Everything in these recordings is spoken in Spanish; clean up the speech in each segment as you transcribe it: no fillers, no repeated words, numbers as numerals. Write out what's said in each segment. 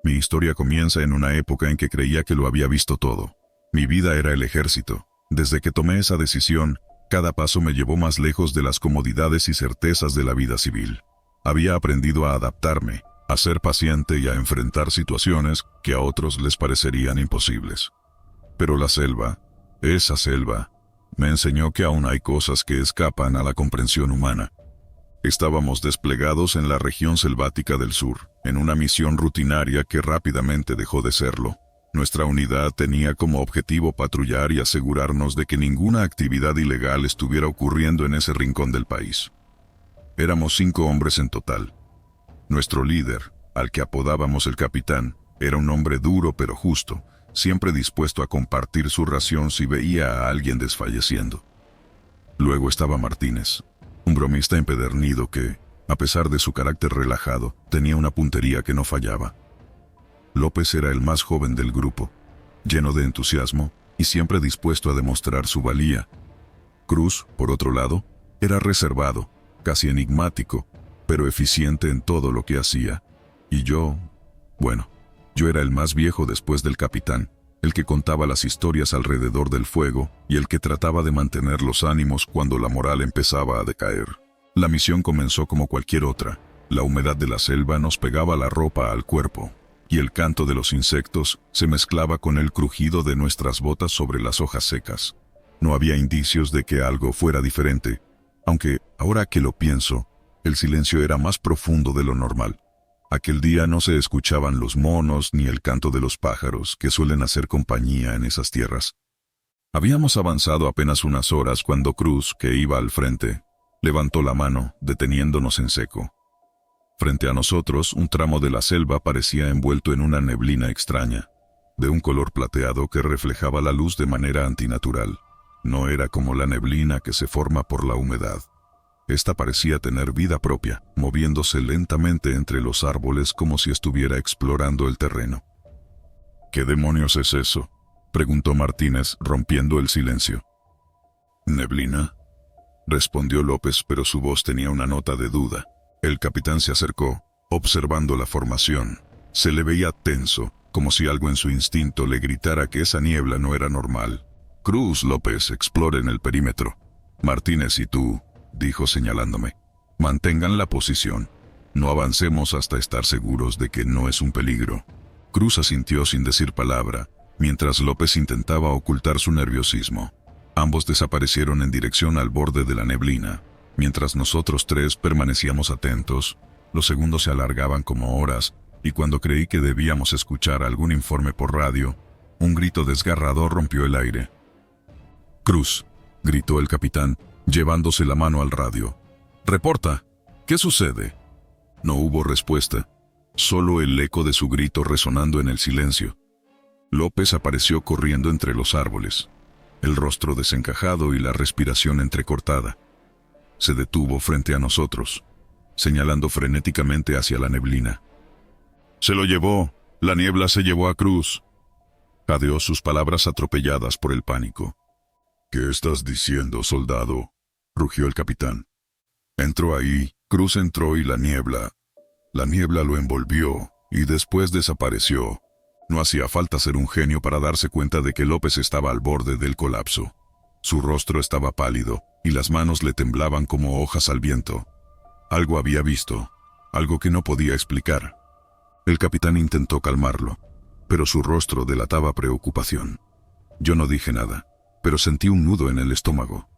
Mi historia comienza en una época en que creía que lo había visto todo. Mi vida era el ejército. Desde que tomé esa decisión, cada paso me llevó más lejos de las comodidades y certezas de la vida civil. Había aprendido a adaptarme, a ser paciente y a enfrentar situaciones que a otros les parecerían imposibles. Pero la selva, esa selva, me enseñó que aún hay cosas que escapan a la comprensión humana. Estábamos desplegados en la región selvática del sur, en una misión rutinaria que rápidamente dejó de serlo. Nuestra unidad tenía como objetivo patrullar y asegurarnos de que ninguna actividad ilegal estuviera ocurriendo en ese rincón del país. Éramos 5 hombres en total. Nuestro líder, al que apodábamos el capitán, era un hombre duro pero justo, siempre dispuesto a compartir su ración si veía a alguien desfalleciendo. Luego estaba Martínez, un bromista empedernido que, a pesar de su carácter relajado, tenía una puntería que no fallaba. López era el más joven del grupo, lleno de entusiasmo y siempre dispuesto a demostrar su valía. Cruz, por otro lado, era reservado, casi enigmático, pero eficiente en todo lo que hacía. Y yo era el más viejo después del capitán, el que contaba las historias alrededor del fuego y el que trataba de mantener los ánimos cuando la moral empezaba a decaer. La misión comenzó como cualquier otra. La humedad de la selva nos pegaba la ropa al cuerpo, y el canto de los insectos se mezclaba con el crujido de nuestras botas sobre las hojas secas. No había indicios de que algo fuera diferente, aunque, ahora que lo pienso, el silencio era más profundo de lo normal. Aquel día no se escuchaban los monos ni el canto de los pájaros que suelen hacer compañía en esas tierras. Habíamos avanzado apenas unas horas cuando Cruz, que iba al frente, levantó la mano, deteniéndonos en seco. Frente a nosotros, un tramo de la selva parecía envuelto en una neblina extraña, de un color plateado que reflejaba la luz de manera antinatural. No era como la neblina que se forma por la humedad. Esta parecía tener vida propia, moviéndose lentamente entre los árboles como si estuviera explorando el terreno. ¿Qué demonios es eso?, preguntó Martínez, rompiendo el silencio. ¿Neblina?, respondió López, pero su voz tenía una nota de duda. El capitán se acercó, observando la formación. Se le veía tenso, como si algo en su instinto le gritara que esa niebla no era normal. Cruz, López, exploren el perímetro. Martínez y tú, dijo señalándome, mantengan la posición. No avancemos hasta estar seguros de que no es un peligro. Cruz asintió sin decir palabra, mientras López intentaba ocultar su nerviosismo. Ambos desaparecieron en dirección al borde de la neblina. Mientras nosotros 3 permanecíamos atentos, los segundos se alargaban como horas, y cuando creí que debíamos escuchar algún informe por radio, un grito desgarrador rompió el aire. «Cruz», gritó el capitán, llevándose la mano al radio. «Reporta, ¿qué sucede?» No hubo respuesta, solo el eco de su grito resonando en el silencio. López apareció corriendo entre los árboles, el rostro desencajado y la respiración entrecortada. Se detuvo frente a nosotros, señalando frenéticamente hacia la neblina. «Se lo llevó, la niebla se llevó a Cruz», jadeó, sus palabras atropelladas por el pánico. «¿Qué estás diciendo, soldado?», rugió el capitán. «Entró ahí, Cruz entró y la niebla lo envolvió y después desapareció». No hacía falta ser un genio para darse cuenta de que López estaba al borde del colapso. Su rostro estaba pálido y las manos le temblaban como hojas al viento. Algo había visto, algo que no podía explicar. El capitán intentó calmarlo, pero su rostro delataba preocupación. Yo no dije nada, pero sentí un nudo en el estómago.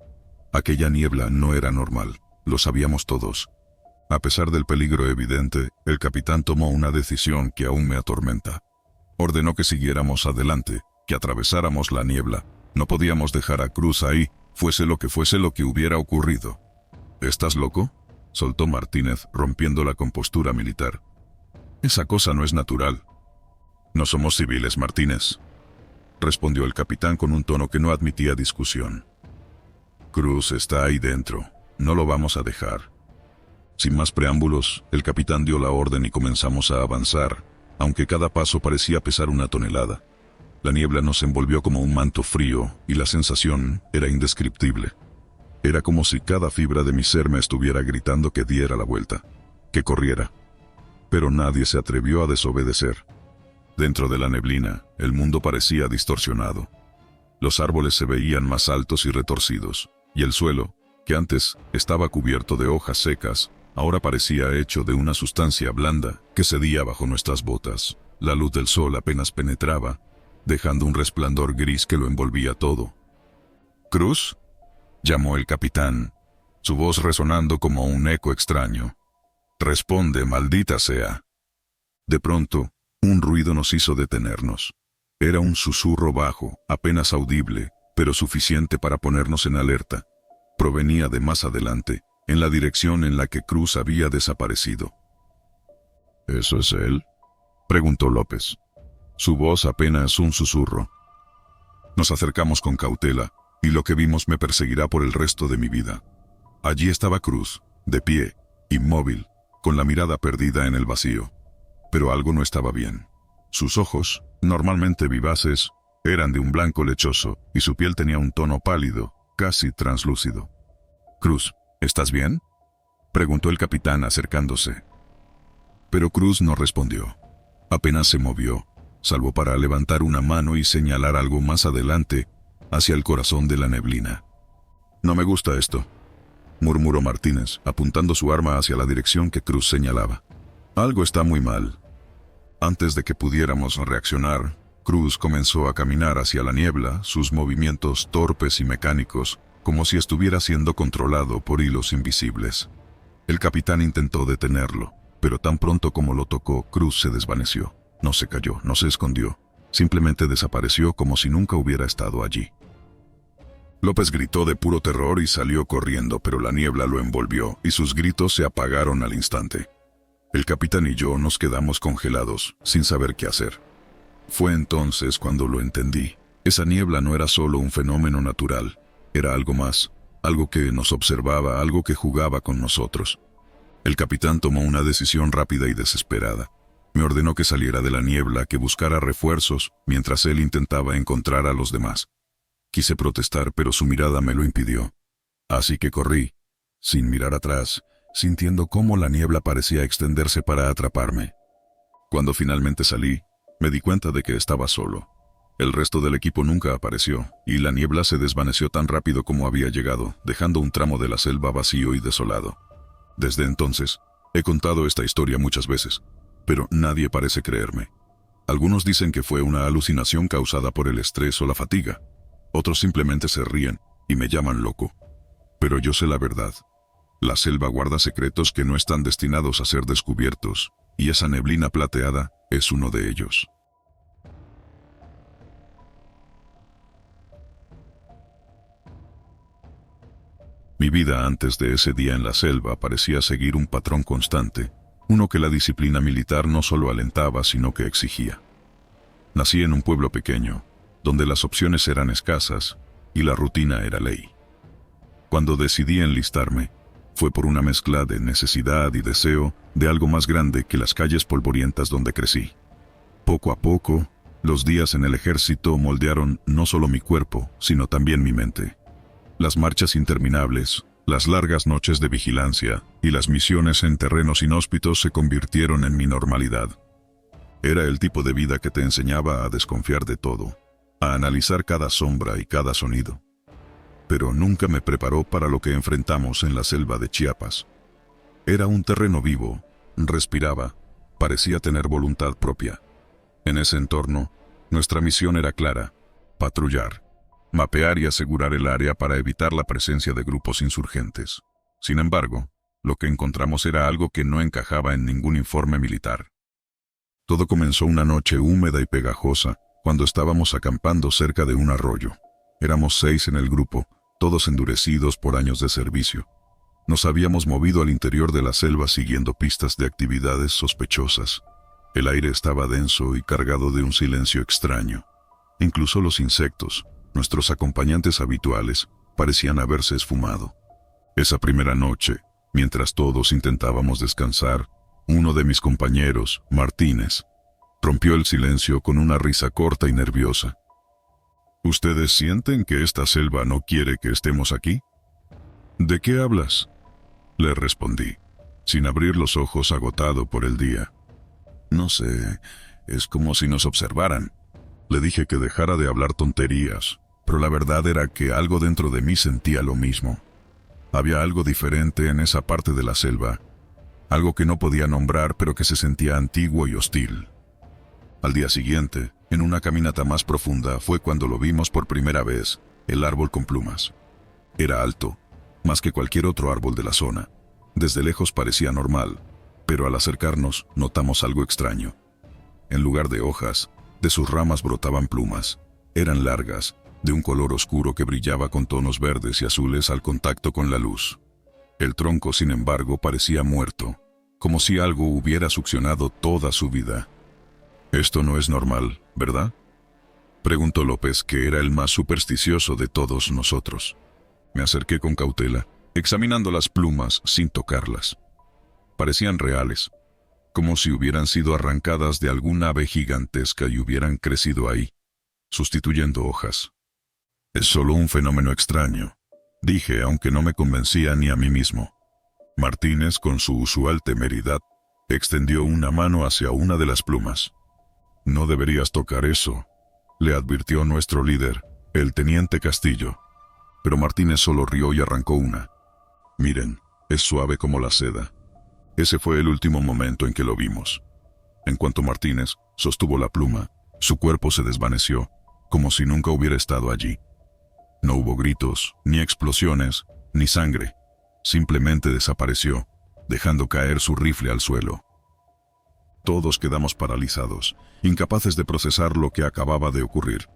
Aquella niebla no era normal, lo sabíamos todos. A pesar del peligro evidente, el capitán tomó una decisión que aún me atormenta. Ordenó que siguiéramos adelante, que atravesáramos la niebla. No podíamos dejar a Cruz ahí, fuese lo que hubiera ocurrido. «¿Estás loco?», soltó Martínez, rompiendo la compostura militar. «Esa cosa no es natural». «No somos civiles, Martínez», respondió el capitán con un tono que no admitía discusión. «Cruz está ahí dentro, no lo vamos a dejar». Sin más preámbulos, el capitán dio la orden y comenzamos a avanzar, aunque cada paso parecía pesar una tonelada. La niebla nos envolvió como un manto frío y la sensación era indescriptible. Era como si cada fibra de mi ser me estuviera gritando que diera la vuelta, que corriera. Pero nadie se atrevió a desobedecer. Dentro de la neblina, el mundo parecía distorsionado. Los árboles se veían más altos y retorcidos, y el suelo, que antes estaba cubierto de hojas secas, ahora parecía hecho de una sustancia blanda que cedía bajo nuestras botas. La luz del sol apenas penetraba, dejando un resplandor gris que lo envolvía todo. «¿Cruz?», llamó el capitán, su voz resonando como un eco extraño. «Responde, maldita sea». De pronto, un ruido nos hizo detenernos. Era un susurro bajo, apenas audible, pero suficiente para ponernos en alerta. Provenía de más adelante, en la dirección en la que Cruz había desaparecido. «¿Eso es él?», preguntó López. Su voz apenas un susurro. Nos acercamos con cautela, y lo que vimos me perseguirá por el resto de mi vida. Allí estaba Cruz, de pie, inmóvil, con la mirada perdida en el vacío. Pero algo no estaba bien. Sus ojos, normalmente vivaces, eran de un blanco lechoso, y su piel tenía un tono pálido, casi translúcido. «Cruz, ¿estás bien?», preguntó el capitán acercándose. Pero Cruz no respondió. Apenas se movió, salvo para levantar una mano y señalar algo más adelante, hacia el corazón de la neblina. «No me gusta esto», murmuró Martínez, apuntando su arma hacia la dirección que Cruz señalaba. «Algo está muy mal». Antes de que pudiéramos reaccionar, Cruz comenzó a caminar hacia la niebla, sus movimientos torpes y mecánicos, como si estuviera siendo controlado por hilos invisibles. El capitán intentó detenerlo, pero tan pronto como lo tocó, Cruz se desvaneció. No se cayó, no se escondió, simplemente desapareció como si nunca hubiera estado allí. López gritó de puro terror y salió corriendo, pero la niebla lo envolvió y sus gritos se apagaron al instante. El capitán y yo nos quedamos congelados, sin saber qué hacer. Fue entonces cuando lo entendí. Esa niebla no era solo un fenómeno natural, era algo más, algo que nos observaba, algo que jugaba con nosotros. El capitán tomó una decisión rápida y desesperada. Me ordenó que saliera de la niebla, que buscara refuerzos, mientras él intentaba encontrar a los demás. Quise protestar, pero su mirada me lo impidió. Así que corrí, sin mirar atrás, sintiendo cómo la niebla parecía extenderse para atraparme. Cuando finalmente salí, me di cuenta de que estaba solo. El resto del equipo nunca apareció, y la niebla se desvaneció tan rápido como había llegado, dejando un tramo de la selva vacío y desolado. Desde entonces, he contado esta historia muchas veces, pero nadie parece creerme. Algunos dicen que fue una alucinación causada por el estrés o la fatiga. Otros simplemente se ríen y me llaman loco. Pero yo sé la verdad. La selva guarda secretos que no están destinados a ser descubiertos, y esa neblina plateada es uno de ellos. Mi vida antes de ese día en la selva parecía seguir un patrón constante, uno que la disciplina militar no solo alentaba, sino que exigía. Nací en un pueblo pequeño, donde las opciones eran escasas y la rutina era ley. Cuando decidí enlistarme, fue por una mezcla de necesidad y deseo de algo más grande que las calles polvorientas donde crecí. Poco a poco, los días en el ejército moldearon no solo mi cuerpo, sino también mi mente. Las marchas interminables, las largas noches de vigilancia y las misiones en terrenos inhóspitos se convirtieron en mi normalidad. Era el tipo de vida que te enseñaba a desconfiar de todo, a analizar cada sombra y cada sonido. Pero nunca me preparó para lo que enfrentamos en la selva de Chiapas. Era un terreno vivo, respiraba, parecía tener voluntad propia. En ese entorno, nuestra misión era clara: patrullar, mapear y asegurar el área para evitar la presencia de grupos insurgentes. Sin embargo, lo que encontramos era algo que no encajaba en ningún informe militar. Todo comenzó una noche húmeda y pegajosa, cuando estábamos acampando cerca de un arroyo. Éramos 6 en el grupo, todos endurecidos por años de servicio. Nos habíamos movido al interior de la selva siguiendo pistas de actividades sospechosas. El aire estaba denso y cargado de un silencio extraño. Incluso los insectos, nuestros acompañantes habituales, parecían haberse esfumado. Esa primera noche, mientras todos intentábamos descansar, uno de mis compañeros, Martínez, rompió el silencio con una risa corta y nerviosa. ¿Ustedes sienten que esta selva no quiere que estemos aquí? ¿De qué hablas?, le respondí, sin abrir los ojos, agotado por el día. No sé, es como si nos observaran. Le dije que dejara de hablar tonterías, pero la verdad era que algo dentro de mí sentía lo mismo. Había algo diferente en esa parte de la selva, algo que no podía nombrar pero que se sentía antiguo y hostil. Al día siguiente, en una caminata más profunda, fue cuando lo vimos por primera vez, el árbol con plumas. Era alto, más que cualquier otro árbol de la zona. Desde lejos parecía normal, pero al acercarnos notamos algo extraño. En lugar de hojas, de sus ramas brotaban plumas. Eran largas, de un color oscuro que brillaba con tonos verdes y azules al contacto con la luz. El tronco, sin embargo, parecía muerto, como si algo hubiera succionado toda su vida. «Esto no es normal, ¿verdad?», preguntó López, que era el más supersticioso de todos nosotros. Me acerqué con cautela, examinando las plumas sin tocarlas. Parecían reales, como si hubieran sido arrancadas de algún ave gigantesca y hubieran crecido ahí, sustituyendo hojas. «Es solo un fenómeno extraño», dije, aunque no me convencía ni a mí mismo. Martínez, con su usual temeridad, extendió una mano hacia una de las plumas. «No deberías tocar eso», le advirtió nuestro líder, el teniente Castillo. Pero Martínez solo rió y arrancó una. «Miren, es suave como la seda». Ese fue el último momento en que lo vimos. En cuanto Martínez sostuvo la pluma, su cuerpo se desvaneció, como si nunca hubiera estado allí. No hubo gritos, ni explosiones, ni sangre. Simplemente desapareció, dejando caer su rifle al suelo. Todos quedamos paralizados, incapaces de procesar lo que acababa de ocurrir.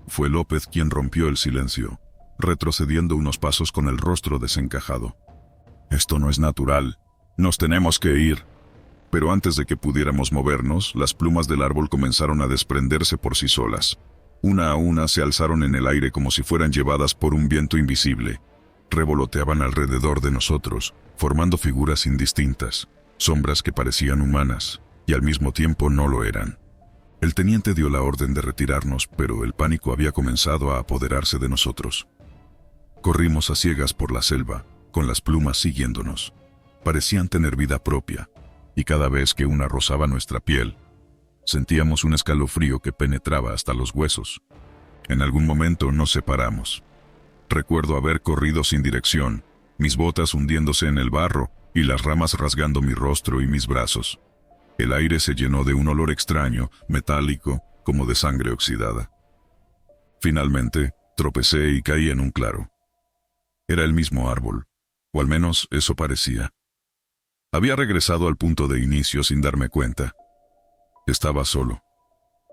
Fue López quien rompió el silencio, retrocediendo unos pasos con el rostro desencajado. «Esto no es natural. Nos tenemos que ir». Pero antes de que pudiéramos movernos, las plumas del árbol comenzaron a desprenderse por sí solas. Una a una se alzaron en el aire como si fueran llevadas por un viento invisible. Revoloteaban alrededor de nosotros, formando figuras indistintas, sombras que parecían humanas, y al mismo tiempo no lo eran. El teniente dio la orden de retirarnos, pero el pánico había comenzado a apoderarse de nosotros. Corrimos a ciegas por la selva, con las plumas siguiéndonos. Parecían tener vida propia, y cada vez que una rozaba nuestra piel, sentíamos un escalofrío que penetraba hasta los huesos. En algún momento nos separamos. Recuerdo haber corrido sin dirección, mis botas hundiéndose en el barro y las ramas rasgando mi rostro y mis brazos. El aire se llenó de un olor extraño, metálico, como de sangre oxidada. Finalmente, tropecé y caí en un claro. Era el mismo árbol, o al menos eso parecía. Había regresado al punto de inicio sin darme cuenta. Estaba solo.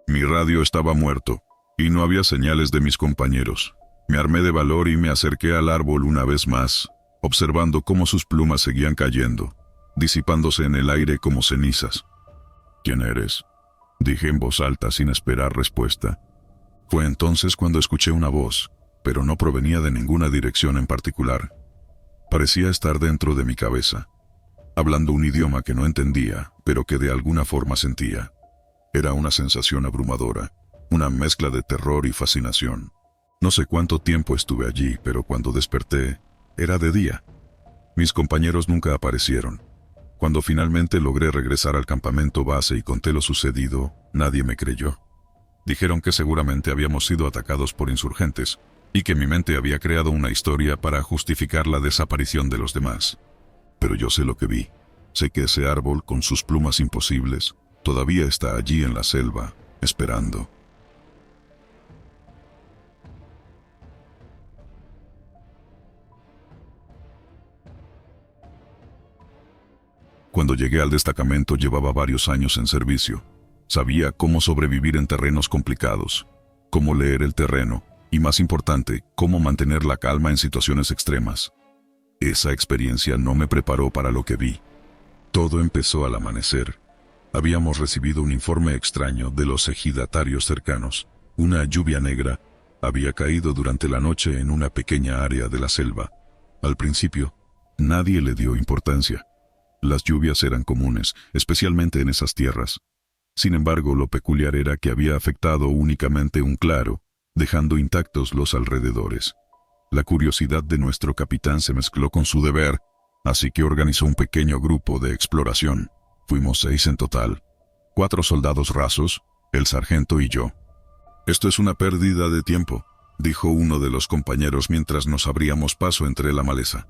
Mi radio estaba muerto, y no había señales de mis compañeros. Me armé de valor y me acerqué al árbol una vez más, observando cómo sus plumas seguían cayendo, disipándose en el aire como cenizas. «¿Quién eres?», dije en voz alta sin esperar respuesta. Fue entonces cuando escuché una voz, pero no provenía de ninguna dirección en particular. Parecía estar dentro de mi cabeza, hablando un idioma que no entendía, pero que de alguna forma sentía. Era una sensación abrumadora, una mezcla de terror y fascinación. No sé cuánto tiempo estuve allí, pero cuando desperté, era de día. Mis compañeros nunca aparecieron. Cuando finalmente logré regresar al campamento base y conté lo sucedido, nadie me creyó. Dijeron que seguramente habíamos sido atacados por insurgentes, y que mi mente había creado una historia para justificar la desaparición de los demás. Pero yo sé lo que vi. Sé que ese árbol, con sus plumas imposibles, todavía está allí en la selva, esperando. Cuando llegué al destacamento llevaba varios años en servicio. Sabía cómo sobrevivir en terrenos complicados, cómo leer el terreno y, más importante, cómo mantener la calma en situaciones extremas. Esa experiencia no me preparó para lo que vi. Todo empezó al amanecer. Habíamos recibido un informe extraño de los ejidatarios cercanos. Una lluvia negra había caído durante la noche en una pequeña área de la selva. Al principio, nadie le dio importancia. Las lluvias eran comunes, especialmente en esas tierras. Sin embargo, lo peculiar era que había afectado únicamente un claro, dejando intactos los alrededores. La curiosidad de nuestro capitán se mezcló con su deber, así que organizó un pequeño grupo de exploración. Fuimos 6 en total. 4 soldados rasos, el sargento y yo. Esto es una pérdida de tiempo, dijo uno de los compañeros mientras nos abríamos paso entre la maleza.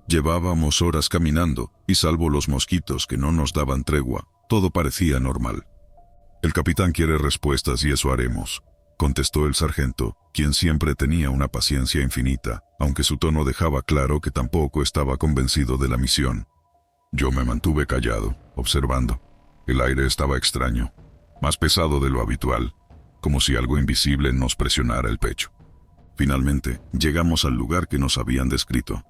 Llevábamos horas caminando, y salvo los mosquitos que no nos daban tregua, todo parecía normal. El capitán quiere respuestas y eso haremos, contestó el sargento, quien siempre tenía una paciencia infinita, aunque su tono dejaba claro que tampoco estaba convencido de la misión. Yo me mantuve callado, observando. El aire estaba extraño, más pesado de lo habitual, como si algo invisible nos presionara el pecho. Finalmente, llegamos al lugar que nos habían descrito.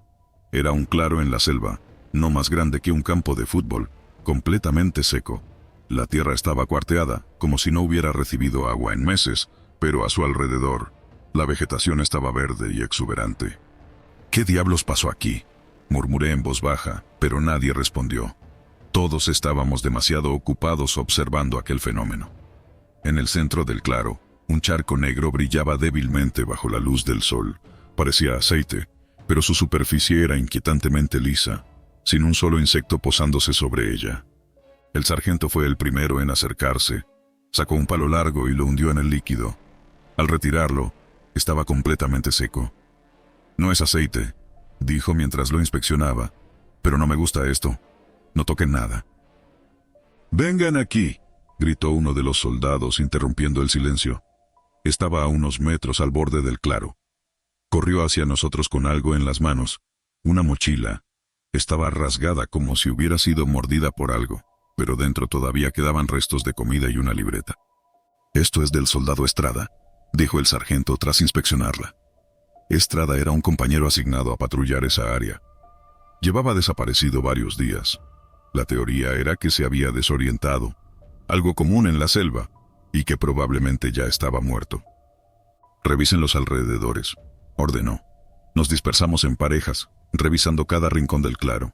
Era un claro en la selva, no más grande que un campo de fútbol, completamente seco. La tierra estaba cuarteada, como si no hubiera recibido agua en meses, pero a su alrededor, la vegetación estaba verde y exuberante. ¿Qué diablos pasó aquí?, murmuré en voz baja, pero nadie respondió. Todos estábamos demasiado ocupados observando aquel fenómeno. En el centro del claro, un charco negro brillaba débilmente bajo la luz del sol. Parecía aceite, pero su superficie era inquietantemente lisa, sin un solo insecto posándose sobre ella. El sargento fue el primero en acercarse. Sacó un palo largo y lo hundió en el líquido. Al retirarlo, estaba completamente seco. «No es aceite», dijo mientras lo inspeccionaba, «pero no me gusta esto. No toquen nada». «Vengan aquí», gritó uno de los soldados interrumpiendo el silencio. Estaba a unos metros al borde del claro. Corrió hacia nosotros con algo en las manos, una mochila. Estaba rasgada como si hubiera sido mordida por algo, pero dentro todavía quedaban restos de comida y una libreta. «Esto es del soldado Estrada», dijo el sargento tras inspeccionarla. Estrada era un compañero asignado a patrullar esa área. Llevaba desaparecido varios días. La teoría era que se había desorientado, algo común en la selva, y que probablemente ya estaba muerto. «Revisen los alrededores», ordenó. Nos dispersamos en parejas, revisando cada rincón del claro.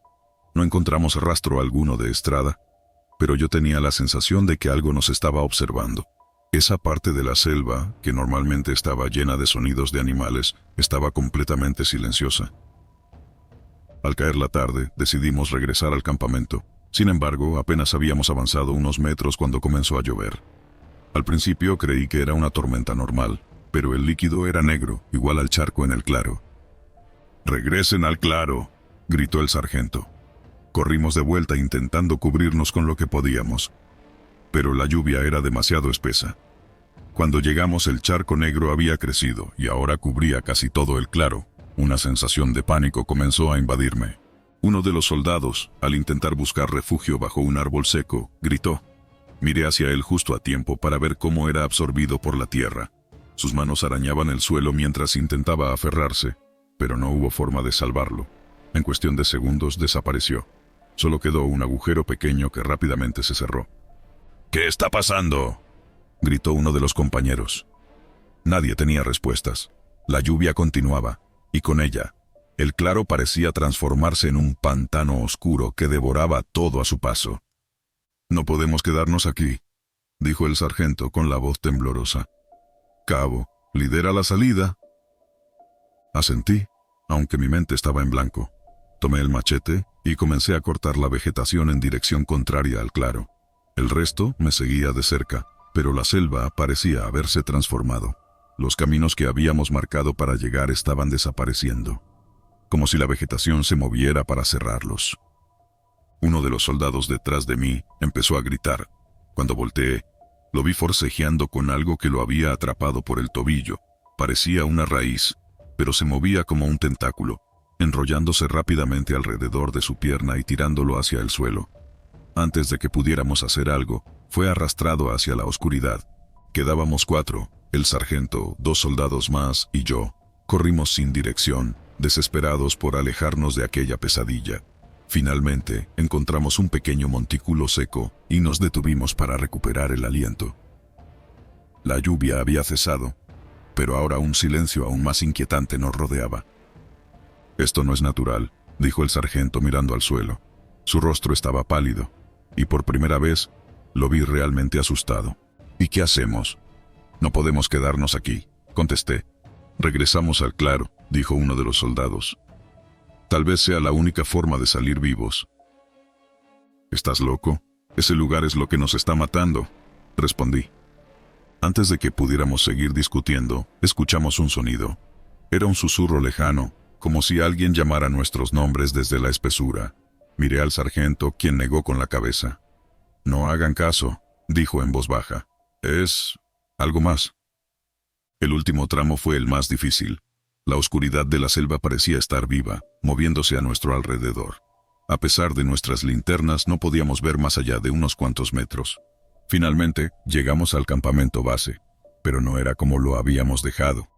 No encontramos rastro alguno de Estrada, pero yo tenía la sensación de que algo nos estaba observando. Esa parte de la selva, que normalmente estaba llena de sonidos de animales, estaba completamente silenciosa. Al caer la tarde, decidimos regresar al campamento. Sin embargo, apenas habíamos avanzado unos metros cuando comenzó a llover. Al principio creí que era una tormenta normal, pero el líquido era negro, igual al charco en el claro. «¡Regresen al claro!», gritó el sargento. Corrimos de vuelta intentando cubrirnos con lo que podíamos, pero la lluvia era demasiado espesa. Cuando llegamos, el charco negro había crecido y ahora cubría casi todo el claro. Una sensación de pánico comenzó a invadirme. Uno de los soldados, al intentar buscar refugio bajo un árbol seco, gritó. Miré hacia él justo a tiempo para ver cómo era absorbido por la tierra. Sus manos arañaban el suelo mientras intentaba aferrarse, pero no hubo forma de salvarlo. En cuestión de segundos desapareció. Solo quedó un agujero pequeño que rápidamente se cerró. «¿Qué está pasando?», gritó uno de los compañeros. Nadie tenía respuestas. La lluvia continuaba, y con ella, el claro parecía transformarse en un pantano oscuro que devoraba todo a su paso. «No podemos quedarnos aquí», dijo el sargento con la voz temblorosa. «Cabo, lidera la salida». Asentí, aunque mi mente estaba en blanco. Tomé el machete y comencé a cortar la vegetación en dirección contraria al claro. El resto me seguía de cerca, pero la selva parecía haberse transformado. Los caminos que habíamos marcado para llegar estaban desapareciendo, como si la vegetación se moviera para cerrarlos. Uno de los soldados detrás de mí empezó a gritar. Cuando volteé, lo vi forcejeando con algo que lo había atrapado por el tobillo. Parecía una raíz, pero se movía como un tentáculo, enrollándose rápidamente alrededor de su pierna y tirándolo hacia el suelo. Antes de que pudiéramos hacer algo, fue arrastrado hacia la oscuridad. Quedábamos 4, el sargento, 2 soldados más y yo. Corrimos sin dirección, desesperados por alejarnos de aquella pesadilla. Finalmente, encontramos un pequeño montículo seco y nos detuvimos para recuperar el aliento. La lluvia había cesado, pero ahora un silencio aún más inquietante nos rodeaba. «Esto no es natural», dijo el sargento mirando al suelo. Su rostro estaba pálido, y por primera vez lo vi realmente asustado. «¿Y qué hacemos?» «No podemos quedarnos aquí», contesté. «Regresamos al claro», dijo uno de los soldados. «Tal vez sea la única forma de salir vivos». «¿Estás loco? Ese lugar es lo que nos está matando», respondí. Antes de que pudiéramos seguir discutiendo, escuchamos un sonido. Era un susurro lejano, como si alguien llamara nuestros nombres desde la espesura. Miré al sargento, quien negó con la cabeza. «No hagan caso», dijo en voz baja. «Es algo más». El último tramo fue el más difícil. La oscuridad de la selva parecía estar viva, moviéndose a nuestro alrededor. A pesar de nuestras linternas, no podíamos ver más allá de unos cuantos metros. Finalmente, llegamos al campamento base, pero no era como lo habíamos dejado.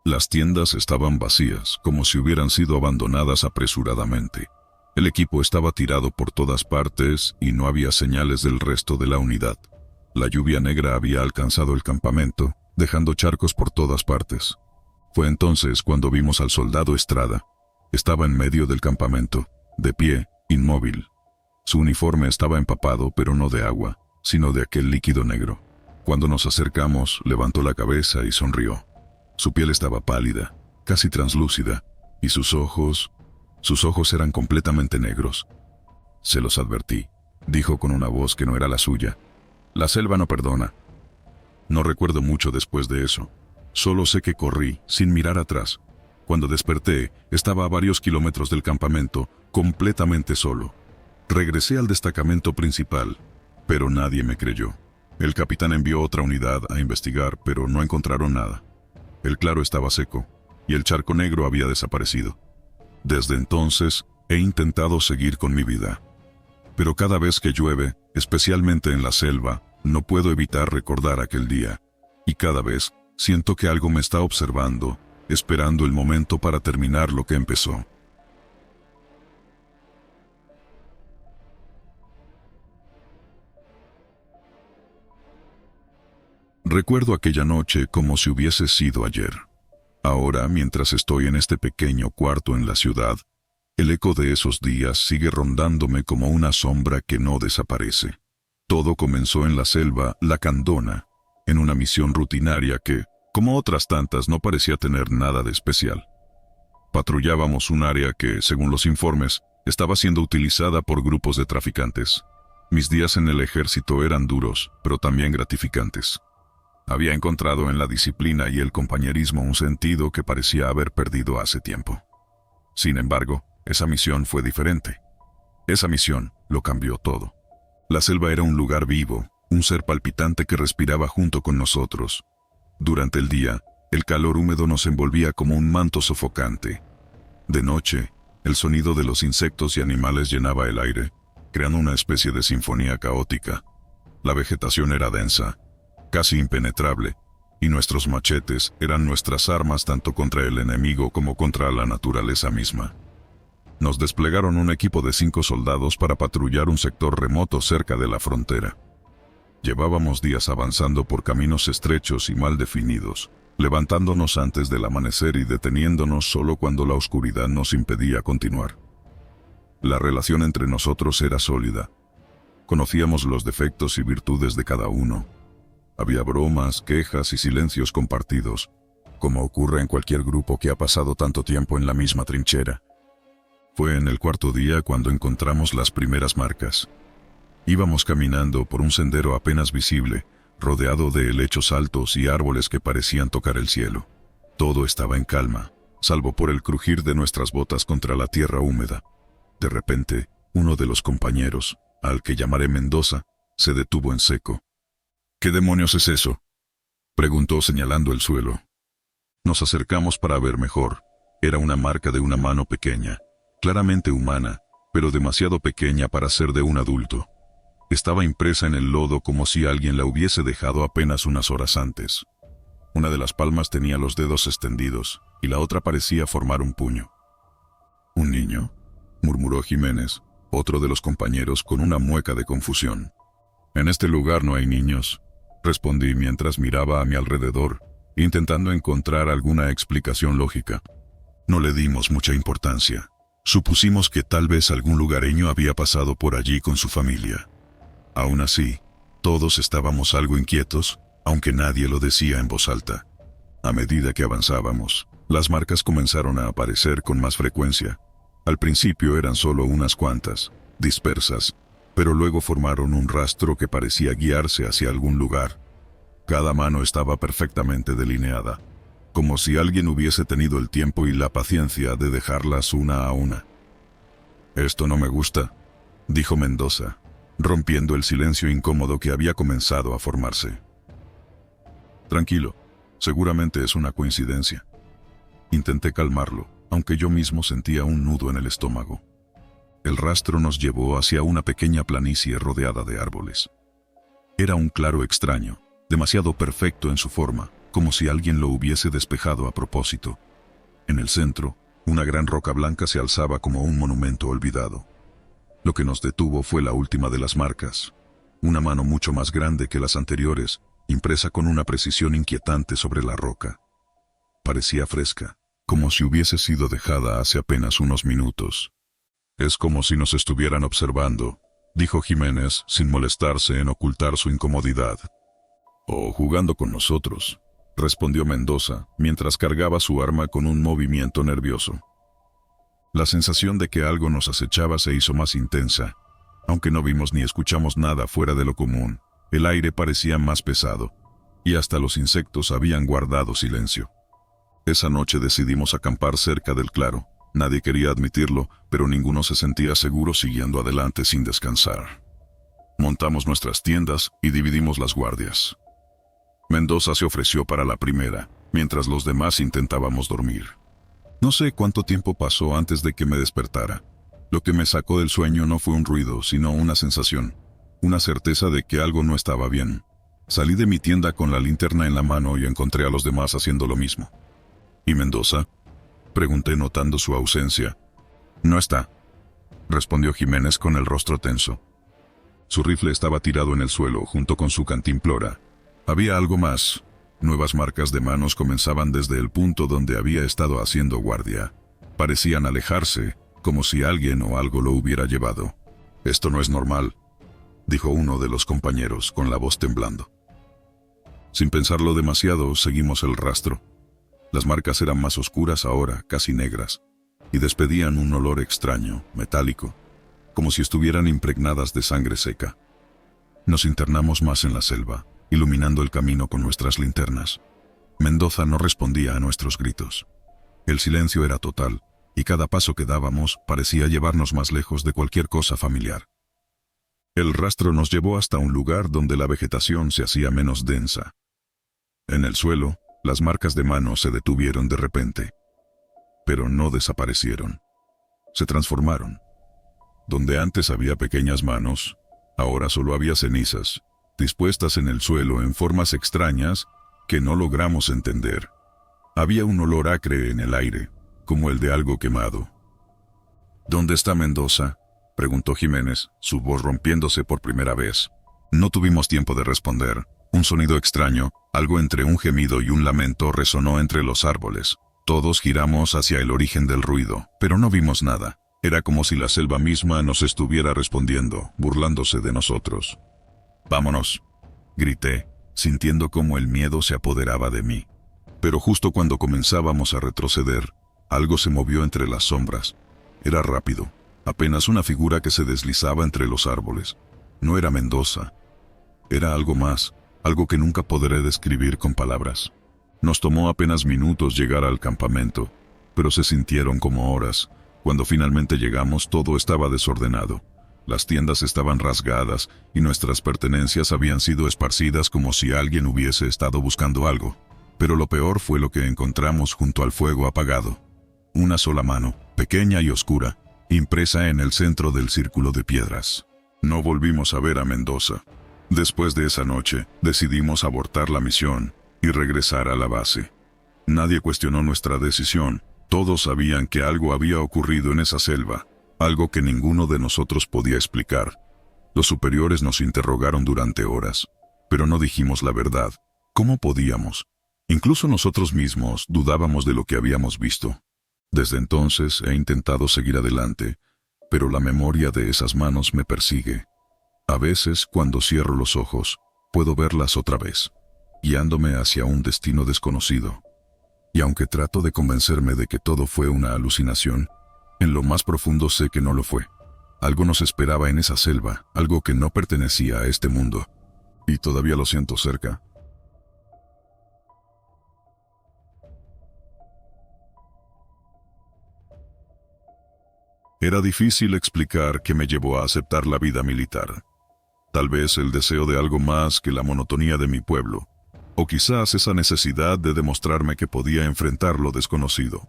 Las tiendas estaban vacías, como si hubieran sido abandonadas apresuradamente. El equipo estaba tirado por todas partes y no había señales del resto de la unidad. La lluvia negra había alcanzado el campamento, dejando charcos por todas partes. Fue entonces cuando vimos al soldado Estrada. Estaba en medio del campamento, de pie, inmóvil. Su uniforme estaba empapado, pero no de agua, sino de aquel líquido negro. Cuando nos acercamos, levantó la cabeza y sonrió. Su piel estaba pálida, casi translúcida, y sus ojos eran completamente negros. «Se los advertí», dijo con una voz que no era la suya. «La selva no perdona». No recuerdo mucho después de eso. Solo sé que corrí, sin mirar atrás. Cuando desperté, estaba a varios kilómetros del campamento, completamente solo. Regresé al destacamento principal, pero nadie me creyó. El capitán envió otra unidad a investigar, pero no encontraron nada. El claro estaba seco, y el charco negro había desaparecido. Desde entonces, he intentado seguir con mi vida. Pero cada vez que llueve, especialmente en la selva, no puedo evitar recordar aquel día. Y cada vez, siento que algo me está observando, esperando el momento para terminar lo que empezó. Recuerdo aquella noche como si hubiese sido ayer. Ahora, mientras estoy en este pequeño cuarto en la ciudad, el eco de esos días sigue rondándome como una sombra que no desaparece. Todo comenzó en la selva Lacandona, en una misión rutinaria que, como otras tantas, no parecía tener nada de especial. Patrullábamos un área que, según los informes, estaba siendo utilizada por grupos de traficantes. Mis días en el ejército eran duros, pero también gratificantes. Había encontrado en la disciplina y el compañerismo un sentido que parecía haber perdido hace tiempo. Sin embargo, esa misión fue diferente. Esa misión lo cambió todo. La selva era un lugar vivo, un ser palpitante que respiraba junto con nosotros. Durante el día, el calor húmedo nos envolvía como un manto sofocante. De noche, el sonido de los insectos y animales llenaba el aire, creando una especie de sinfonía caótica. La vegetación era densa, casi impenetrable, y nuestros machetes eran nuestras armas tanto contra el enemigo como contra la naturaleza misma. Nos desplegaron un equipo de 5 soldados para patrullar un sector remoto cerca de la frontera. Llevábamos días avanzando por caminos estrechos y mal definidos, levantándonos antes del amanecer y deteniéndonos solo cuando la oscuridad nos impedía continuar. La relación entre nosotros era sólida. Conocíamos los defectos y virtudes de cada uno. Había bromas, quejas y silencios compartidos, como ocurre en cualquier grupo que ha pasado tanto tiempo en la misma trinchera. Fue en el 4.º día cuando encontramos las primeras marcas. Íbamos caminando por un sendero apenas visible, rodeado de helechos altos y árboles que parecían tocar el cielo. Todo estaba en calma, salvo por el crujir de nuestras botas contra la tierra húmeda. De repente, uno de los compañeros, al que llamaré Mendoza, se detuvo en seco. «¿Qué demonios es eso?», preguntó señalando el suelo. Nos acercamos para ver mejor. Era una marca de una mano pequeña, claramente humana, pero demasiado pequeña para ser de un adulto. Estaba impresa en el lodo como si alguien la hubiese dejado apenas unas horas antes. Una de las palmas tenía los dedos extendidos, y la otra parecía formar un puño. «¿Un niño?», murmuró Jiménez, otro de los compañeros, con una mueca de confusión. «En este lugar no hay niños», respondí mientras miraba a mi alrededor, intentando encontrar alguna explicación lógica. No le dimos mucha importancia. Supusimos que tal vez algún lugareño había pasado por allí con su familia. Aún así, todos estábamos algo inquietos, aunque nadie lo decía en voz alta. A medida que avanzábamos, las marcas comenzaron a aparecer con más frecuencia. Al principio eran solo unas cuantas, dispersas, pero luego formaron un rastro que parecía guiarse hacia algún lugar. Cada mano estaba perfectamente delineada, como si alguien hubiese tenido el tiempo y la paciencia de dejarlas una a una. «Esto no me gusta», dijo Mendoza, rompiendo el silencio incómodo que había comenzado a formarse. «Tranquilo, seguramente es una coincidencia». Intenté calmarlo, aunque yo mismo sentía un nudo en el estómago. El rastro nos llevó hacia una pequeña planicie rodeada de árboles. Era un claro extraño, demasiado perfecto en su forma, como si alguien lo hubiese despejado a propósito. En el centro, una gran roca blanca se alzaba como un monumento olvidado. Lo que nos detuvo fue la última de las marcas, una mano mucho más grande que las anteriores, impresa con una precisión inquietante sobre la roca. Parecía fresca, como si hubiese sido dejada hace apenas unos minutos. «Es como si nos estuvieran observando», dijo Jiménez, sin molestarse en ocultar su incomodidad. «O jugando con nosotros», respondió Mendoza, mientras cargaba su arma con un movimiento nervioso. La sensación de que algo nos acechaba se hizo más intensa. Aunque no vimos ni escuchamos nada fuera de lo común, el aire parecía más pesado, y hasta los insectos habían guardado silencio. Esa noche decidimos acampar cerca del claro. Nadie quería admitirlo, pero ninguno se sentía seguro siguiendo adelante sin descansar. Montamos nuestras tiendas y dividimos las guardias. Mendoza se ofreció para la primera, mientras los demás intentábamos dormir. No sé cuánto tiempo pasó antes de que me despertara. Lo que me sacó del sueño no fue un ruido, sino una sensación, una certeza de que algo no estaba bien. Salí de mi tienda con la linterna en la mano y encontré a los demás haciendo lo mismo. ¿Y Mendoza?, pregunté notando su ausencia. «No está», respondió Jiménez con el rostro tenso. Su rifle estaba tirado en el suelo junto con su cantimplora. Había algo más. Nuevas marcas de manos comenzaban desde el punto donde había estado haciendo guardia. Parecían alejarse, como si alguien o algo lo hubiera llevado. «Esto no es normal», dijo uno de los compañeros con la voz temblando. Sin pensarlo demasiado, seguimos el rastro. Las marcas eran más oscuras ahora, casi negras, y despedían un olor extraño, metálico, como si estuvieran impregnadas de sangre seca. Nos internamos más en la selva, iluminando el camino con nuestras linternas. Mendoza no respondía a nuestros gritos. El silencio era total, y cada paso que dábamos parecía llevarnos más lejos de cualquier cosa familiar. El rastro nos llevó hasta un lugar donde la vegetación se hacía menos densa. En el suelo, las marcas de manos se detuvieron de repente, pero no desaparecieron. Se transformaron. Donde antes había pequeñas manos, ahora solo había cenizas, dispuestas en el suelo en formas extrañas que no logramos entender. Había un olor acre en el aire, como el de algo quemado. «¿Dónde está Mendoza?», preguntó Jiménez, su voz rompiéndose por primera vez. No tuvimos tiempo de responder. Un sonido extraño, algo entre un gemido y un lamento, resonó entre los árboles. Todos giramos hacia el origen del ruido, pero no vimos nada. Era como si la selva misma nos estuviera respondiendo, burlándose de nosotros. «Vámonos», grité, sintiendo cómo el miedo se apoderaba de mí. Pero justo cuando comenzábamos a retroceder, algo se movió entre las sombras. Era rápido, apenas una figura que se deslizaba entre los árboles. No era Mendoza. Era algo más. Algo que nunca podré describir con palabras. Nos tomó apenas minutos llegar al campamento, pero se sintieron como horas. Cuando finalmente llegamos, todo estaba desordenado. Las tiendas estaban rasgadas y nuestras pertenencias habían sido esparcidas como si alguien hubiese estado buscando algo. Pero lo peor fue lo que encontramos junto al fuego apagado. Una sola mano, pequeña y oscura, impresa en el centro del círculo de piedras. No volvimos a ver a Mendoza. Después de esa noche, decidimos abortar la misión y regresar a la base. Nadie cuestionó nuestra decisión. Todos sabían que algo había ocurrido en esa selva, algo que ninguno de nosotros podía explicar. Los superiores nos interrogaron durante horas, pero no dijimos la verdad. ¿Cómo podíamos? Incluso nosotros mismos dudábamos de lo que habíamos visto. Desde entonces he intentado seguir adelante, pero la memoria de esas manos me persigue. A veces, cuando cierro los ojos, puedo verlas otra vez, guiándome hacia un destino desconocido. Y aunque trato de convencerme de que todo fue una alucinación, en lo más profundo sé que no lo fue. Algo nos esperaba en esa selva, algo que no pertenecía a este mundo. Y todavía lo siento cerca. Era difícil explicar qué me llevó a aceptar la vida militar. Tal vez el deseo de algo más que la monotonía de mi pueblo, o quizás esa necesidad de demostrarme que podía enfrentar lo desconocido.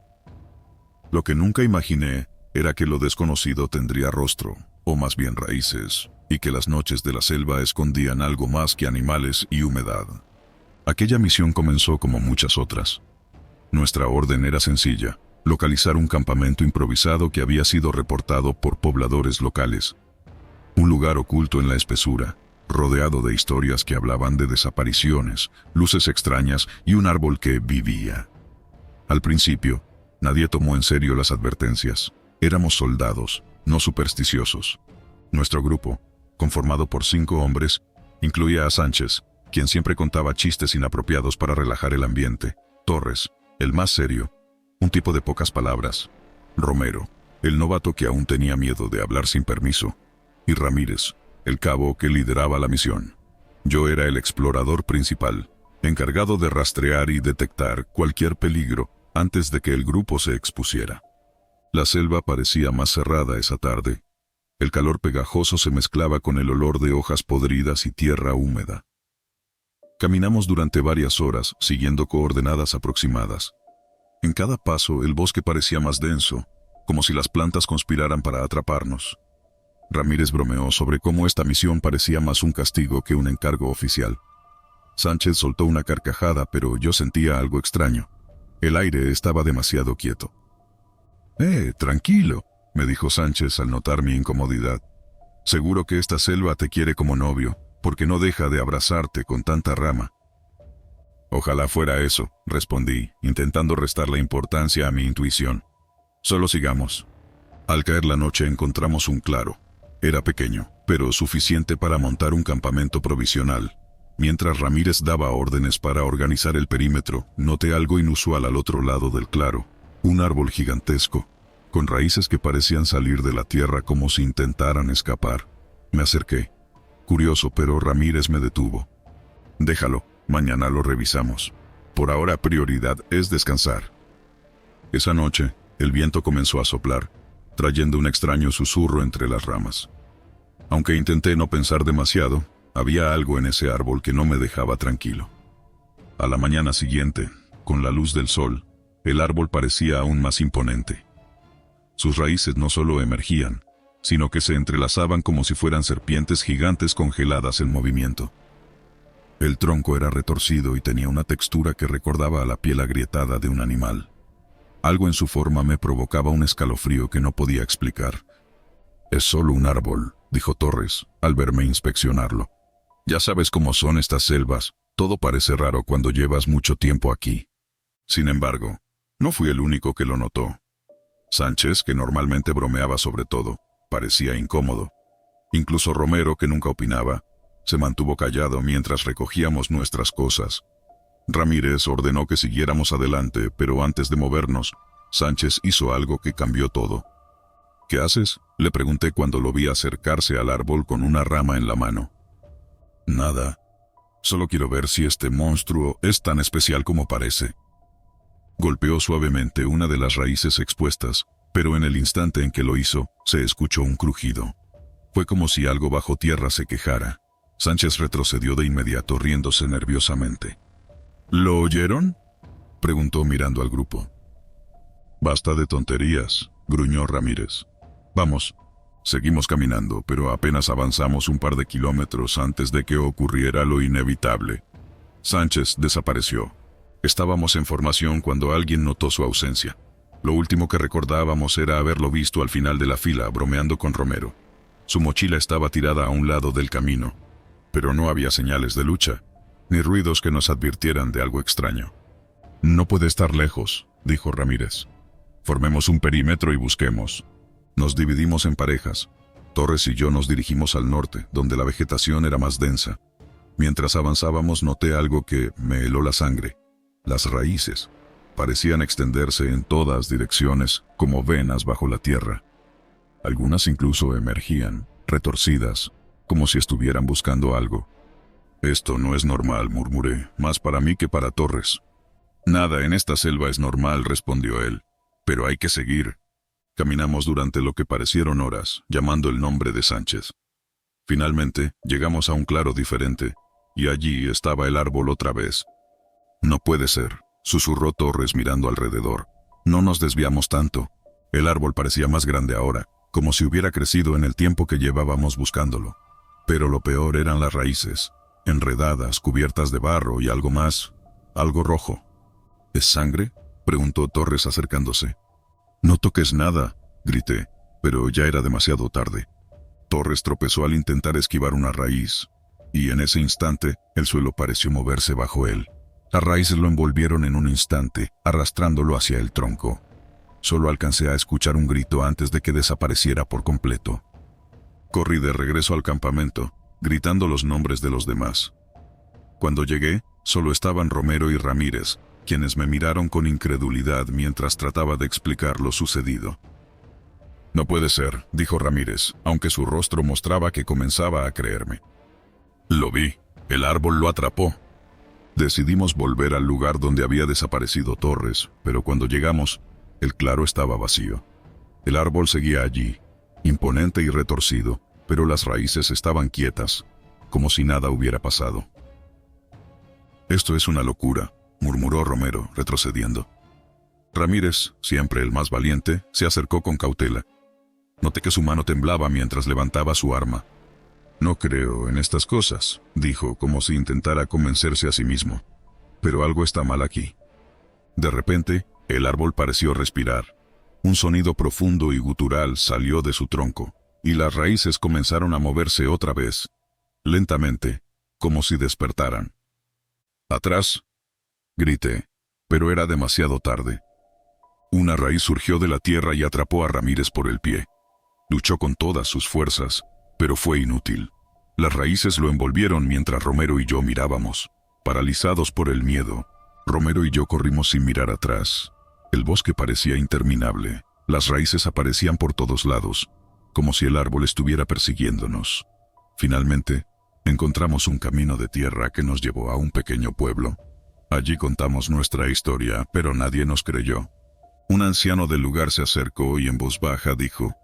Lo que nunca imaginé era que lo desconocido tendría rostro, o más bien raíces, y que las noches de la selva escondían algo más que animales y humedad. Aquella misión comenzó como muchas otras. Nuestra orden era sencilla: localizar un campamento improvisado que había sido reportado por pobladores locales. Un lugar oculto en la espesura, rodeado de historias que hablaban de desapariciones, luces extrañas y un árbol que vivía. Al principio, nadie tomó en serio las advertencias. Éramos soldados, no supersticiosos. Nuestro grupo, conformado por 5 hombres, incluía a Sánchez, quien siempre contaba chistes inapropiados para relajar el ambiente; Torres, el más serio, un tipo de pocas palabras; Romero, el novato que aún tenía miedo de hablar sin permiso; y Ramírez, el cabo que lideraba la misión. Yo era el explorador principal, encargado de rastrear y detectar cualquier peligro antes de que el grupo se expusiera. La selva parecía más cerrada esa tarde. El calor pegajoso se mezclaba con el olor de hojas podridas y tierra húmeda. Caminamos durante varias horas, siguiendo coordenadas aproximadas. En cada paso, el bosque parecía más denso, como si las plantas conspiraran para atraparnos. Ramírez bromeó sobre cómo esta misión parecía más un castigo que un encargo oficial. Sánchez soltó una carcajada, pero yo sentía algo extraño. El aire estaba demasiado quieto. Tranquilo, me dijo Sánchez al notar mi incomodidad. Seguro que esta selva te quiere como novio, porque no deja de abrazarte con tanta rama. Ojalá fuera eso, respondí, intentando restarle importancia a mi intuición. Solo sigamos. Al caer la noche encontramos un claro. Era pequeño, pero suficiente para montar un campamento provisional. Mientras Ramírez daba órdenes para organizar el perímetro, noté algo inusual al otro lado del claro. Un árbol gigantesco, con raíces que parecían salir de la tierra como si intentaran escapar. Me acerqué. Curioso, pero Ramírez me detuvo. Déjalo, mañana lo revisamos. Por ahora prioridad es descansar. Esa noche, el viento comenzó a soplar, trayendo un extraño susurro entre las ramas. Aunque intenté no pensar demasiado, había algo en ese árbol que no me dejaba tranquilo. A la mañana siguiente, con la luz del sol, el árbol parecía aún más imponente. Sus raíces no solo emergían, sino que se entrelazaban como si fueran serpientes gigantes congeladas en movimiento. El tronco era retorcido y tenía una textura que recordaba a la piel agrietada de un animal. Algo en su forma me provocaba un escalofrío que no podía explicar. «Es solo un árbol», dijo Torres, al verme inspeccionarlo. «Ya sabes cómo son estas selvas, todo parece raro cuando llevas mucho tiempo aquí». Sin embargo, no fui el único que lo notó. Sánchez, que normalmente bromeaba sobre todo, parecía incómodo. Incluso Romero, que nunca opinaba, se mantuvo callado mientras recogíamos nuestras cosas. Ramírez ordenó que siguiéramos adelante, pero antes de movernos, Sánchez hizo algo que cambió todo. «¿Qué haces?», le pregunté cuando lo vi acercarse al árbol con una rama en la mano. «Nada. Solo quiero ver si este monstruo es tan especial como parece». Golpeó suavemente una de las raíces expuestas, pero en el instante en que lo hizo, se escuchó un crujido. Fue como si algo bajo tierra se quejara. Sánchez retrocedió de inmediato, riéndose nerviosamente. «¿Lo oyeron?», preguntó mirando al grupo. «Basta de tonterías», gruñó Ramírez. «Vamos». Seguimos caminando, pero apenas avanzamos un par de kilómetros antes de que ocurriera lo inevitable. Sánchez desapareció. Estábamos en formación cuando alguien notó su ausencia. Lo último que recordábamos era haberlo visto al final de la fila, bromeando con Romero. Su mochila estaba tirada a un lado del camino, pero no había señales de lucha, ni ruidos que nos advirtieran de algo extraño. «No puede estar lejos», dijo Ramírez. «Formemos un perímetro y busquemos». Nos dividimos en parejas. Torres y yo nos dirigimos al norte, donde la vegetación era más densa. Mientras avanzábamos noté algo que me heló la sangre. Las raíces parecían extenderse en todas direcciones, como venas bajo la tierra. Algunas incluso emergían, retorcidas, como si estuvieran buscando algo. «Esto no es normal», murmuré, más para mí que para Torres. «Nada en esta selva es normal», respondió él. «Pero hay que seguir». Caminamos durante lo que parecieron horas, llamando el nombre de Sánchez. Finalmente, llegamos a un claro diferente, y allí estaba el árbol otra vez. No puede ser, susurró Torres mirando alrededor. No nos desviamos tanto. El árbol parecía más grande ahora, como si hubiera crecido en el tiempo que llevábamos buscándolo. Pero lo peor eran las raíces, enredadas, cubiertas de barro y algo más, algo rojo. ¿Es sangre?, preguntó Torres acercándose. No toques nada, grité, pero ya era demasiado tarde. Torres tropezó al intentar esquivar una raíz, y en ese instante el suelo pareció moverse bajo él. Las raíces lo envolvieron en un instante, arrastrándolo hacia el tronco. Solo alcancé a escuchar un grito antes de que desapareciera por completo. Corrí de regreso al campamento, gritando los nombres de los demás. Cuando llegué, solo estaban Romero y Ramírez, quienes me miraron con incredulidad mientras trataba de explicar lo sucedido. No puede ser, dijo Ramírez, aunque su rostro mostraba que comenzaba a creerme. Lo vi, el árbol lo atrapó. Decidimos volver al lugar donde había desaparecido Torres, pero cuando llegamos, el claro estaba vacío. El árbol seguía allí, imponente y retorcido, pero las raíces estaban quietas, como si nada hubiera pasado. Esto es una locura, murmuró Romero, retrocediendo. Ramírez, siempre el más valiente, se acercó con cautela. Noté que su mano temblaba mientras levantaba su arma. No creo en estas cosas, dijo, como si intentara convencerse a sí mismo. Pero algo está mal aquí. De repente, el árbol pareció respirar. Un sonido profundo y gutural salió de su tronco, y las raíces comenzaron a moverse otra vez, lentamente, como si despertaran. ¡Atrás!, grité, pero era demasiado tarde. Una raíz surgió de la tierra y atrapó a Ramírez por el pie. Luchó con todas sus fuerzas, pero fue inútil. Las raíces lo envolvieron mientras Romero y yo mirábamos, paralizados por el miedo. Romero y yo corrimos sin mirar atrás. El bosque parecía interminable. Las raíces aparecían por todos lados, como si el árbol estuviera persiguiéndonos. Finalmente, encontramos un camino de tierra que nos llevó a un pequeño pueblo. Allí contamos nuestra historia, pero nadie nos creyó. Un anciano del lugar se acercó y en voz baja dijo: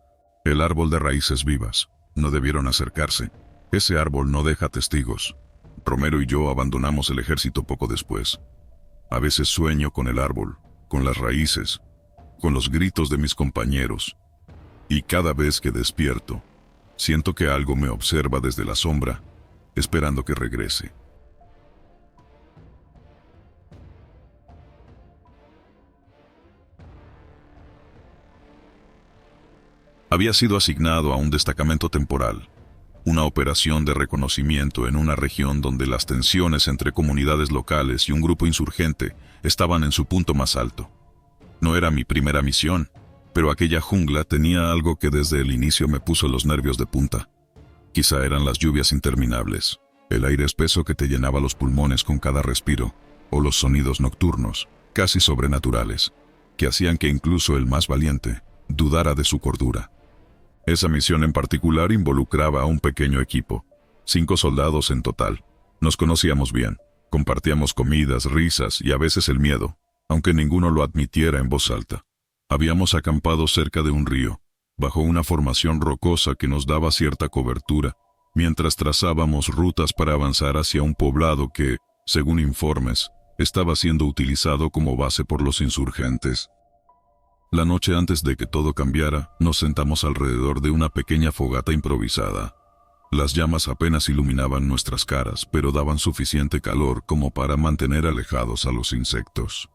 «El árbol de raíces vivas. No debieron acercarse. Ese árbol no deja testigos». Romero y yo abandonamos el ejército poco después. A veces sueño con el árbol, con las raíces, con los gritos de mis compañeros. Y cada vez que despierto, siento que algo me observa desde la sombra, esperando que regrese. Había sido asignado a un destacamento temporal, una operación de reconocimiento en una región donde las tensiones entre comunidades locales y un grupo insurgente estaban en su punto más alto. No era mi primera misión, pero aquella jungla tenía algo que desde el inicio me puso los nervios de punta. Quizá eran las lluvias interminables, el aire espeso que te llenaba los pulmones con cada respiro, o los sonidos nocturnos, casi sobrenaturales, que hacían que incluso el más valiente dudara de su cordura. Esa misión en particular involucraba a un pequeño equipo, 5 soldados en total. Nos conocíamos bien, compartíamos comidas, risas y a veces el miedo, aunque ninguno lo admitiera en voz alta. Habíamos acampado cerca de un río, bajo una formación rocosa que nos daba cierta cobertura, mientras trazábamos rutas para avanzar hacia un poblado que, según informes, estaba siendo utilizado como base por los insurgentes. La noche antes de que todo cambiara, nos sentamos alrededor de una pequeña fogata improvisada. Las llamas apenas iluminaban nuestras caras, pero daban suficiente calor como para mantener alejados a los insectos.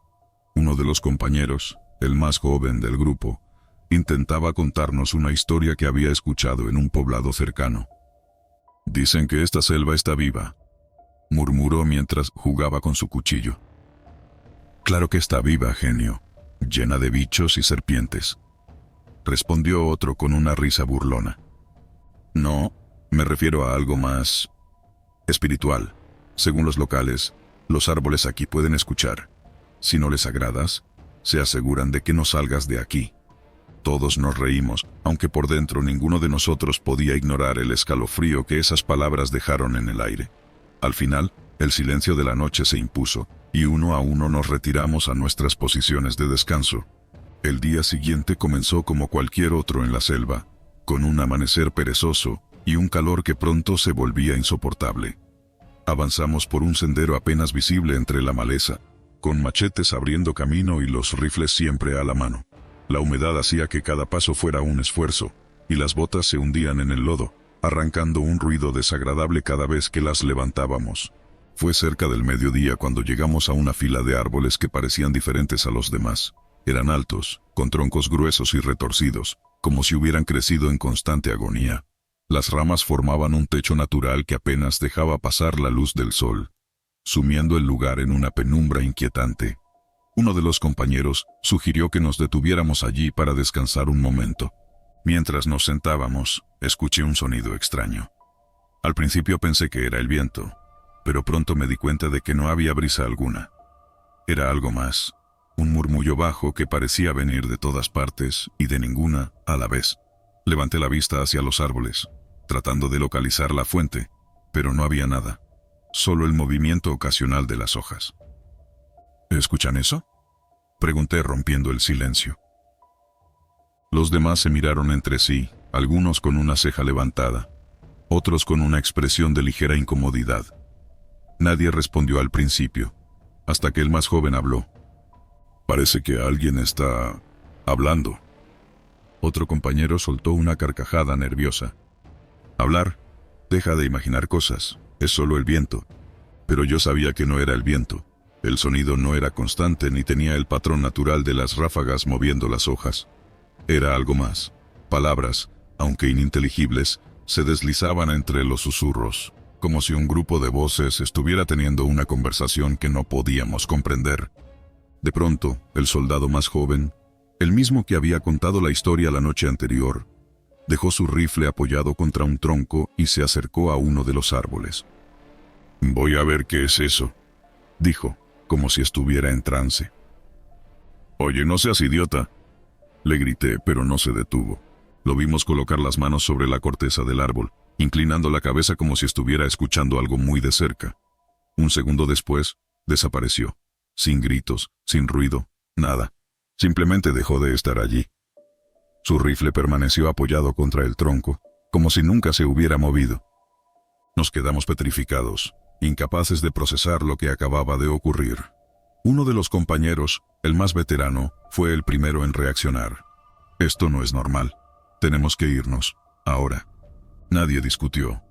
Uno de los compañeros, el más joven del grupo, intentaba contarnos una historia que había escuchado en un poblado cercano. «Dicen que esta selva está viva», murmuró mientras jugaba con su cuchillo. «Claro que está viva, genio, llena de bichos y serpientes», respondió otro con una risa burlona. «No, me refiero a algo más espiritual. Según los locales, los árboles aquí pueden escuchar. Si no les agradas, se aseguran de que no salgas de aquí». Todos nos reímos, aunque por dentro ninguno de nosotros podía ignorar el escalofrío que esas palabras dejaron en el aire. Al final, el silencio de la noche se impuso, y uno a uno nos retiramos a nuestras posiciones de descanso. El día siguiente comenzó como cualquier otro en la selva, con un amanecer perezoso y un calor que pronto se volvía insoportable. Avanzamos por un sendero apenas visible entre la maleza, con machetes abriendo camino y los rifles siempre a la mano. La humedad hacía que cada paso fuera un esfuerzo, y las botas se hundían en el lodo, arrancando un ruido desagradable cada vez que las levantábamos. Fue cerca del mediodía cuando llegamos a una fila de árboles que parecían diferentes a los demás. Eran altos, con troncos gruesos y retorcidos, como si hubieran crecido en constante agonía. Las ramas formaban un techo natural que apenas dejaba pasar la luz del sol, sumiendo el lugar en una penumbra inquietante. Uno de los compañeros sugirió que nos detuviéramos allí para descansar un momento. Mientras nos sentábamos, escuché un sonido extraño. Al principio pensé que era el viento, pero pronto me di cuenta de que no había brisa alguna. Era algo más, un murmullo bajo que parecía venir de todas partes y de ninguna a la vez. Levanté la vista hacia los árboles, tratando de localizar la fuente, pero no había nada, solo el movimiento ocasional de las hojas. ¿Escuchan eso?, pregunté rompiendo el silencio. Los demás se miraron entre sí, algunos con una ceja levantada, otros con una expresión de ligera incomodidad. Nadie respondió al principio, hasta que el más joven habló. «Parece que alguien está hablando». Otro compañero soltó una carcajada nerviosa. «Hablar, deja de imaginar cosas, es solo el viento». Pero yo sabía que no era el viento. El sonido no era constante ni tenía el patrón natural de las ráfagas moviendo las hojas. Era algo más. Palabras, aunque ininteligibles, se deslizaban entre los susurros, como si un grupo de voces estuviera teniendo una conversación que no podíamos comprender. De pronto, el soldado más joven, el mismo que había contado la historia la noche anterior, dejó su rifle apoyado contra un tronco y se acercó a uno de los árboles. «Voy a ver qué es eso», dijo, como si estuviera en trance. «Oye, no seas idiota», le grité, pero no se detuvo. Lo vimos colocar las manos sobre la corteza del árbol, inclinando la cabeza como si estuviera escuchando algo muy de cerca. Un segundo después, desapareció, sin gritos, sin ruido, nada. Simplemente dejó de estar allí. Su rifle permaneció apoyado contra el tronco, como si nunca se hubiera movido. Nos quedamos petrificados, incapaces de procesar lo que acababa de ocurrir. Uno de los compañeros, el más veterano, fue el primero en reaccionar. «Esto no es normal. Tenemos que irnos, ahora». Nadie discutió.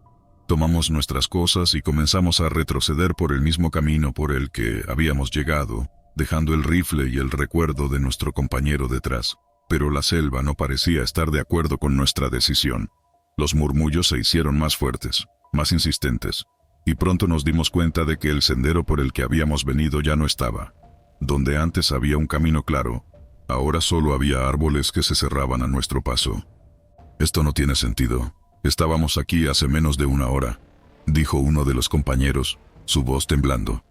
Tomamos nuestras cosas y comenzamos a retroceder por el mismo camino por el que habíamos llegado, dejando el rifle y el recuerdo de nuestro compañero detrás. Pero la selva no parecía estar de acuerdo con nuestra decisión. Los murmullos se hicieron más fuertes, más insistentes, y pronto nos dimos cuenta de que el sendero por el que habíamos venido ya no estaba. Donde antes había un camino claro, ahora solo había árboles que se cerraban a nuestro paso. «Esto no tiene sentido. Estábamos aquí hace menos de una hora», dijo uno de los compañeros, su voz temblando.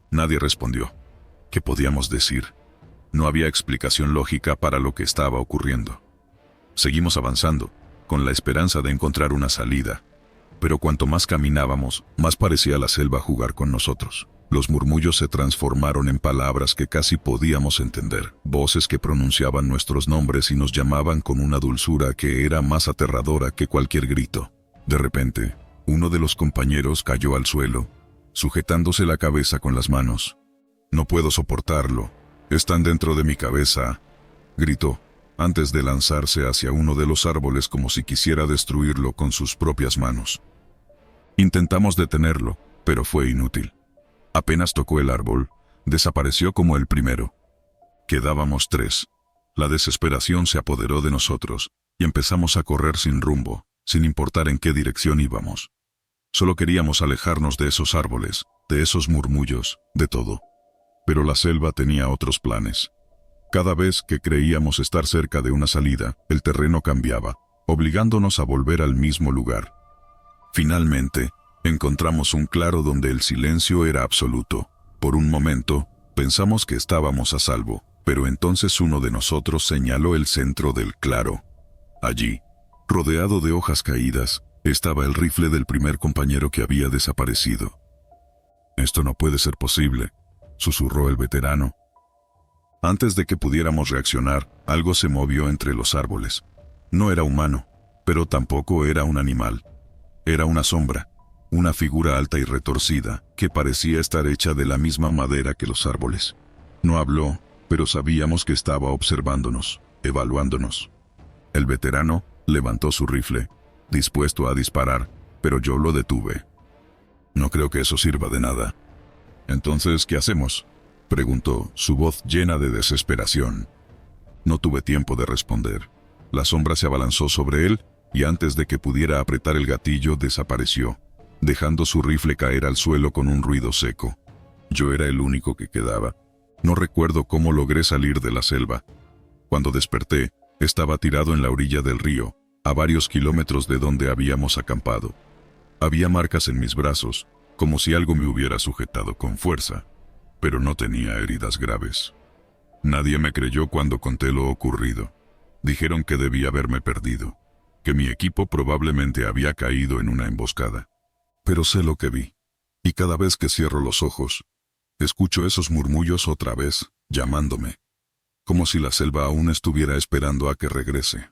Nadie respondió. ¿Qué podíamos decir? No había explicación lógica para lo que estaba ocurriendo. Seguimos avanzando, con la esperanza de encontrar una salida. Pero cuanto más caminábamos, más parecía la selva jugar con nosotros. Los murmullos se transformaron en palabras que casi podíamos entender, voces que pronunciaban nuestros nombres y nos llamaban con una dulzura que era más aterradora que cualquier grito. De repente, uno de los compañeros cayó al suelo, sujetándose la cabeza con las manos. «No puedo soportarlo. Están dentro de mi cabeza», gritó, antes de lanzarse hacia uno de los árboles como si quisiera destruirlo con sus propias manos. Intentamos detenerlo, pero fue inútil. Apenas tocó el árbol, desapareció como el primero. Quedábamos 3. La desesperación se apoderó de nosotros, y empezamos a correr sin rumbo, sin importar en qué dirección íbamos. Solo queríamos alejarnos de esos árboles, de esos murmullos, de todo. Pero la selva tenía otros planes. Cada vez que creíamos estar cerca de una salida, el terreno cambiaba, obligándonos a volver al mismo lugar. Finalmente, encontramos un claro donde el silencio era absoluto. Por un momento, pensamos que estábamos a salvo, pero entonces uno de nosotros señaló el centro del claro. Allí, rodeado de hojas caídas, estaba el rifle del primer compañero que había desaparecido. «Esto no puede ser posible», susurró el veterano. Antes de que pudiéramos reaccionar, algo se movió entre los árboles. No era humano, pero tampoco era un animal. Era una sombra, una figura alta y retorcida, que parecía estar hecha de la misma madera que los árboles. No habló, pero sabíamos que estaba observándonos, evaluándonos. El veterano levantó su rifle, dispuesto a disparar, pero yo lo detuve. No creo que eso sirva de nada. Entonces, ¿qué hacemos?, preguntó, su voz llena de desesperación. No tuve tiempo de responder. La sombra se abalanzó sobre él, y antes de que pudiera apretar el gatillo, desapareció, dejando su rifle caer al suelo con un ruido seco. Yo era el único que quedaba. No recuerdo cómo logré salir de la selva. Cuando desperté, estaba tirado en la orilla del río, a varios kilómetros de donde habíamos acampado. Había marcas en mis brazos, como si algo me hubiera sujetado con fuerza, pero no tenía heridas graves. Nadie me creyó cuando conté lo ocurrido. Dijeron que debía haberme perdido, que mi equipo probablemente había caído en una emboscada. Pero sé lo que vi, y cada vez que cierro los ojos, escucho esos murmullos otra vez, llamándome, como si la selva aún estuviera esperando a que regrese.